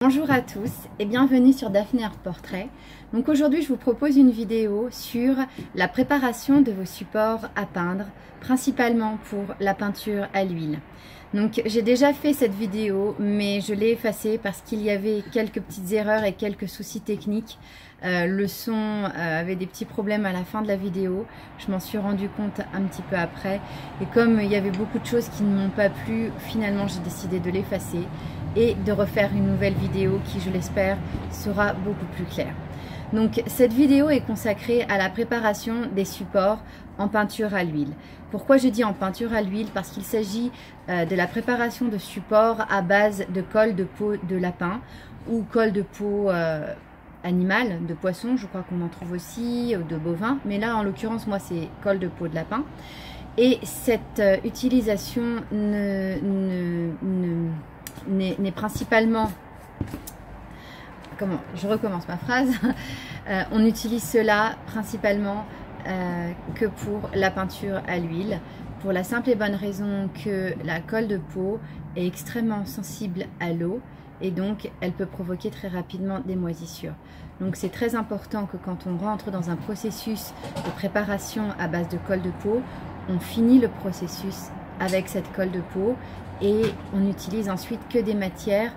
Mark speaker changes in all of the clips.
Speaker 1: Bonjour à tous et bienvenue sur Daphné Art Portrait. Donc aujourd'hui je vous propose une vidéo sur la préparation de vos supports à peindre, principalement pour la peinture à l'huile. Donc j'ai déjà fait cette vidéo mais je l'ai effacée parce qu'il y avait quelques petites erreurs et quelques soucis techniques. Le son avait des petits problèmes à la fin de la vidéo, je m'en suis rendu compte un petit peu après et comme il y avait beaucoup de choses qui ne m'ont pas plu, finalement j'ai décidé de l'effacer et de refaire une nouvelle vidéo qui, je l'espère, sera beaucoup plus claire. Donc cette vidéo est consacrée à la préparation des supports en peinture à l'huile. Pourquoi je dis en peinture à l'huile? Parce qu'il s'agit de la préparation de supports à base de colle de peau de lapin ou colle de peau animale, de poisson, je crois qu'on en trouve aussi, de bovin, mais là en l'occurrence moi c'est colle de peau de lapin. Et cette utilisation n'est principalement, je recommence ma phrase, on utilise cela principalement que pour la peinture à l'huile, pour la simple et bonne raison que la colle de peau est extrêmement sensible à l'eau et donc elle peut provoquer très rapidement des moisissures. Donc c'est très important que quand on rentre dans un processus de préparation à base de colle de peau, on finit le processus avec cette colle de peau et on n'utilise ensuite que des matières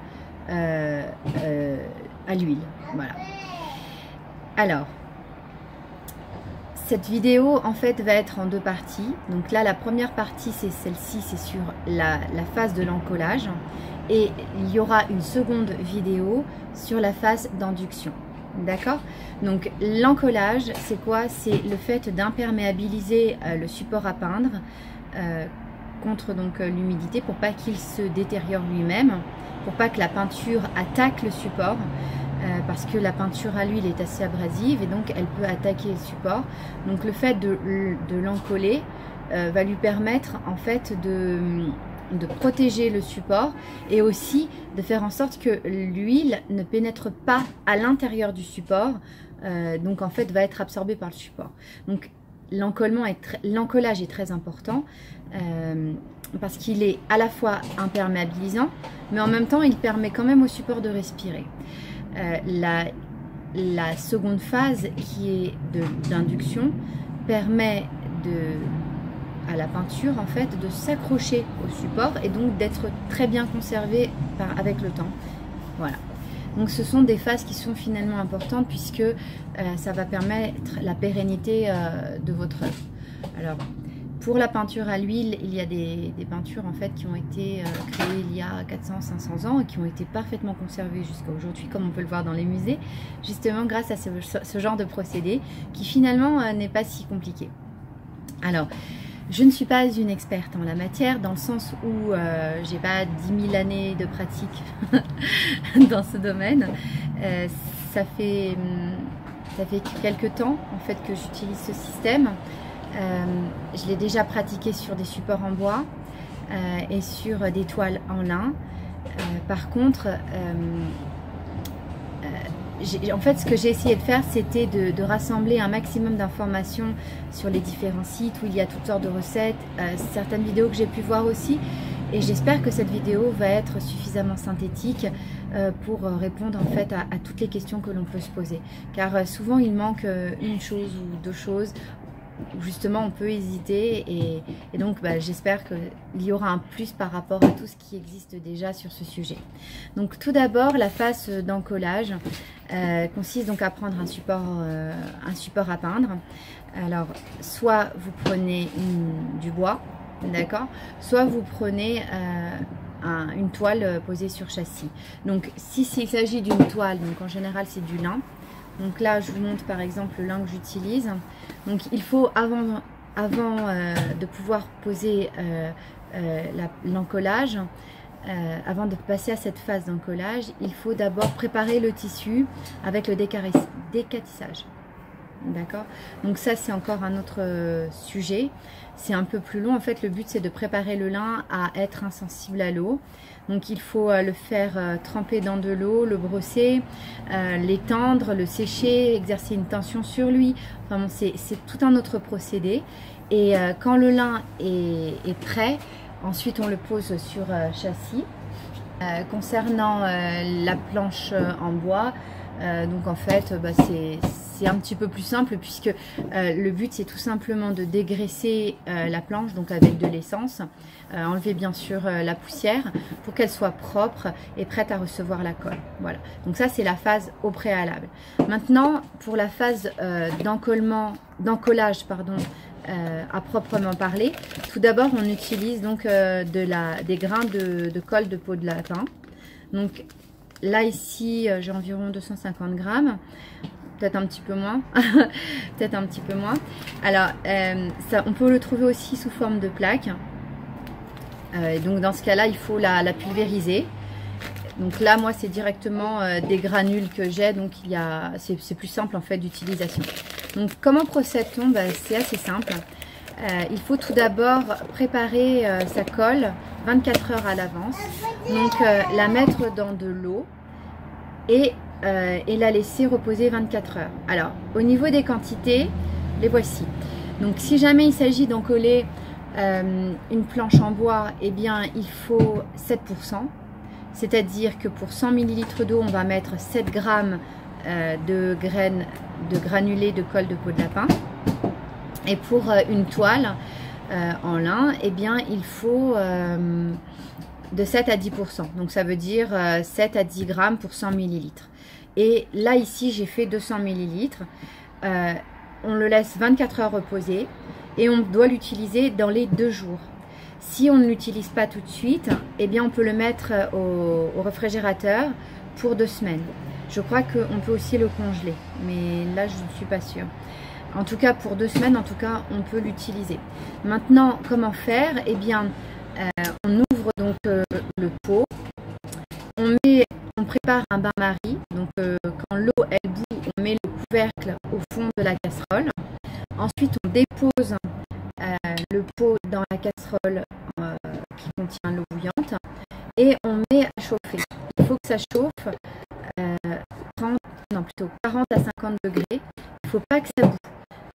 Speaker 1: à l'huile. Voilà. Alors, cette vidéo en fait va être en deux parties. Donc là, la première partie c'est celle-ci, c'est sur la phase de l'encollage et il y aura une seconde vidéo sur la phase d'induction. D'accord? Donc l'encollage, c'est quoi? C'est le fait d'imperméabiliser le support à peindre contre donc l'humidité pour pas qu'il se détériore lui-même, pour pas que la peinture attaque le support, parce que la peinture à l'huile est assez abrasive et donc elle peut attaquer le support. Donc le fait de l'encoller va lui permettre en fait de protéger le support et aussi de faire en sorte que l'huile ne pénètre pas à l'intérieur du support, donc en fait va être absorbée par le support. Donc l'encollage est très important parce qu'il est à la fois imperméabilisant mais en même temps il permet quand même au support de respirer. La seconde phase qui est d'induction permet à la peinture en fait de s'accrocher au support et donc d'être très bien conservée avec le temps. Voilà. Donc ce sont des phases qui sont finalement importantes puisque ça va permettre la pérennité de votre œuvre. Alors pour la peinture à l'huile, il y a des peintures en fait qui ont été créées il y a 400-500 ans et qui ont été parfaitement conservées jusqu'à aujourd'hui, comme on peut le voir dans les musées, justement grâce à ce genre de procédé qui finalement n'est pas si compliqué. Alors, je ne suis pas une experte en la matière dans le sens où j'ai pas 10 000 années de pratique dans ce domaine. Ça fait quelques temps en fait que j'utilise ce système. Je l'ai déjà pratiqué sur des supports en bois et sur des toiles en lin. Par contre, en fait, ce que j'ai essayé de faire, c'était de rassembler un maximum d'informations sur les différents sites où il y a toutes sortes de recettes, certaines vidéos que j'ai pu voir aussi. Et j'espère que cette vidéo va être suffisamment synthétique pour répondre en fait à toutes les questions que l'on peut se poser. Car souvent, il manque une chose ou deux choses où justement on peut hésiter et donc j'espère qu'il y aura un plus par rapport à tout ce qui existe déjà sur ce sujet. Donc tout d'abord la phase d'encollage consiste donc à prendre un support à peindre. Alors soit vous prenez du bois, d'accord, soit vous prenez une toile posée sur châssis. Donc s'il s'agit d'une toile, donc en général c'est du lin. Donc là, je vous montre par exemple le lin que j'utilise. Donc il faut, avant de pouvoir poser l'encollage, avant de passer à cette phase d'encollage, il faut d'abord préparer le tissu avec le décatissage. D'accord? Donc ça, c'est encore un autre sujet. C'est un peu plus long. En fait, le but, c'est de préparer le lin à être insensible à l'eau. Donc il faut le faire tremper dans de l'eau, le brosser, l'étendre, le sécher, exercer une tension sur lui. Enfin bon, c'est tout un autre procédé. Et quand le lin est prêt, ensuite on le pose sur châssis. Concernant la planche en bois, donc en fait c'est un petit peu plus simple puisque le but c'est tout simplement de dégraisser la planche, donc avec de l'essence, enlever bien sûr la poussière pour qu'elle soit propre et prête à recevoir la colle. Voilà, donc ça c'est la phase au préalable. Maintenant pour la phase d'encollage pardon, à proprement parler, tout d'abord on utilise donc des grains de colle de peau de lapin. Donc là ici j'ai environ 250 grammes, peut-être un petit peu moins, peut-être un petit peu moins. Alors ça, on peut le trouver aussi sous forme de plaque. Donc dans ce cas-là il faut la pulvériser. Donc là moi c'est directement des granules que j'ai, donc c'est plus simple en fait d'utilisation. Donc comment procède-t-on? C'est assez simple. Il faut tout d'abord préparer sa colle 24 heures à l'avance. Donc la mettre dans de l'eau et la laisser reposer 24 heures. Alors au niveau des quantités, les voici. Donc si jamais il s'agit d'encoller une planche en bois, eh bien il faut 7%. C'est-à-dire que pour 100 ml d'eau, on va mettre 7 grammes de granulés de colle de peau de lapin. Et pour une toile en lin, eh bien, il faut de 7 à 10%. Donc ça veut dire 7 à 10 grammes pour 100 ml. Et là, ici, j'ai fait 200 ml. On le laisse 24 heures reposer et on doit l'utiliser dans les 2 jours. Si on ne l'utilise pas tout de suite, eh bien on peut le mettre au réfrigérateur pour 2 semaines. Je crois qu'on peut aussi le congeler, mais là je ne suis pas sûre. En tout cas pour 2 semaines, en tout cas on peut l'utiliser. Maintenant, comment faire? Eh bien on ouvre donc le pot, on prépare un bain-marie. Donc quand l'eau elle bout, on met le couvercle au fond de la casserole. Ensuite on dépose le pot dans la casserole qui contient l'eau bouillante et on met à chauffer. Il faut que ça chauffe 40 à 50 degrés. Il ne faut pas que ça boue.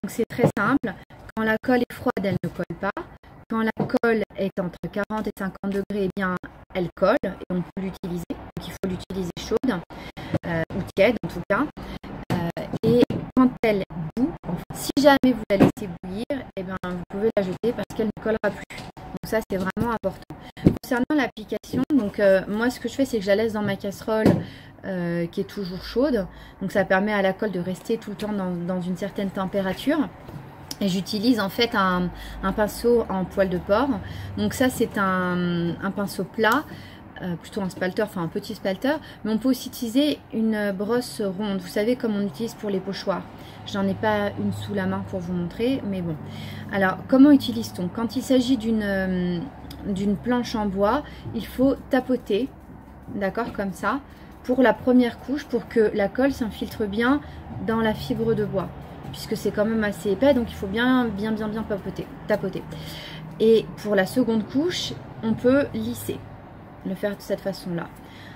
Speaker 1: Donc c'est très simple. Quand la colle est froide, elle ne colle pas. Quand la colle est entre 40 et 50 degrés, eh bien elle colle et on peut l'utiliser. Donc il faut l'utiliser chaude ou tiède en tout cas. Et quand elle bout, si jamais vous la laissez bouillir, eh bien, vous pouvez la jeter parce qu'elle ne collera plus. Donc ça c'est vraiment important. Concernant l'application, donc moi ce que je fais c'est que je la laisse dans ma casserole qui est toujours chaude. Donc ça permet à la colle de rester tout le temps dans une certaine température. Et j'utilise en fait un pinceau en poil de porc. Donc ça c'est un pinceau plat. Plutôt un spalter, enfin un petit spalter, mais on peut aussi utiliser une brosse ronde, vous savez comme on utilise pour les pochoirs. J'en ai pas une sous la main pour vous montrer, mais bon. Alors comment utilise-t-on? Quand il s'agit d'une planche en bois, il faut tapoter, d'accord, comme ça, pour la première couche, pour que la colle s'infiltre bien dans la fibre de bois, puisque c'est quand même assez épais, donc il faut bien tapoter. Et pour la seconde couche, on peut lisser, le faire de cette façon-là.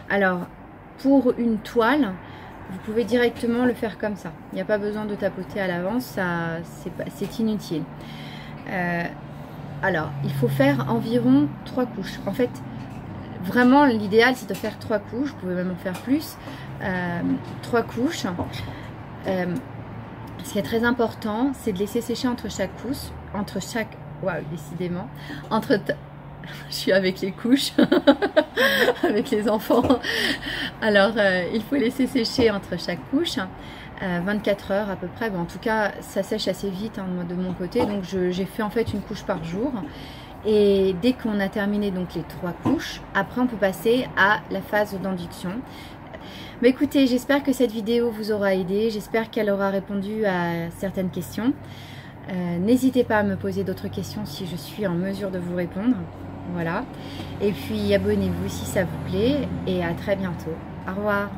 Speaker 1: Alors, pour une toile, vous pouvez directement le faire comme ça. Il n'y a pas besoin de tapoter à l'avance, c'est inutile. Alors, il faut faire environ 3 couches. En fait, vraiment, l'idéal, c'est de faire 3 couches. Vous pouvez même en faire plus. 3 couches. Ce qui est très important, c'est de laisser sécher entre chaque couche. Waouh, décidément. Je suis avec les couches, avec les enfants. Alors, il faut laisser sécher entre chaque couche 24 heures à peu près. Bon, en tout cas, ça sèche assez vite hein, de mon côté. Donc, j'ai fait en fait une couche par jour. Et dès qu'on a terminé donc les 3 couches, après on peut passer à la phase d'induction. Mais écoutez, j'espère que cette vidéo vous aura aidé. J'espère qu'elle aura répondu à certaines questions. N'hésitez pas à me poser d'autres questions si je suis en mesure de vous répondre. Voilà. Et puis abonnez-vous si ça vous plaît et à très bientôt. Au revoir.